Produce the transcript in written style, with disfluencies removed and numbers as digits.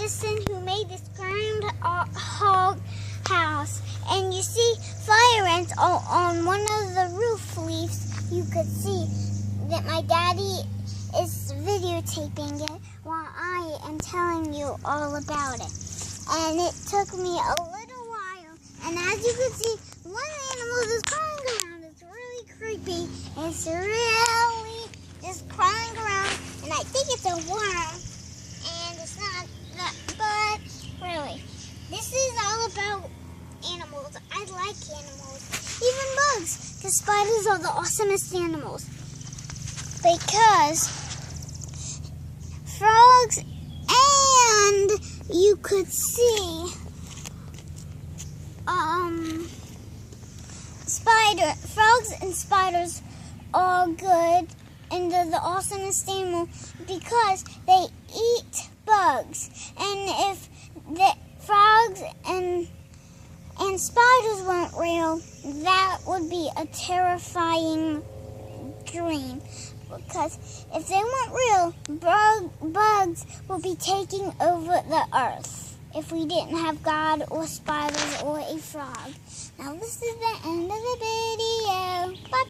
Adison who made this groundhog house. And you see fire ants on one of the roof leaves. You could see that my daddy is videotaping it while I am telling you all about it. And it took me a little while. And as you can see, one animal is crawling around. It's really creepy. It's really just crawling around. And I think it's a worm. And it's not that, but really, this is all about animals. I like animals. Even bugs. Because spiders are the awesomest animals. Because frogs and you could see frogs and spiders are good and they're the awesomest animal because they eat bugs. And if the frogs and spiders weren't real, that would be a terrifying dream. Because if they weren't real, bugs will be taking over the earth if we didn't have God or spiders or a frog. Now this is the end of the video. Bye.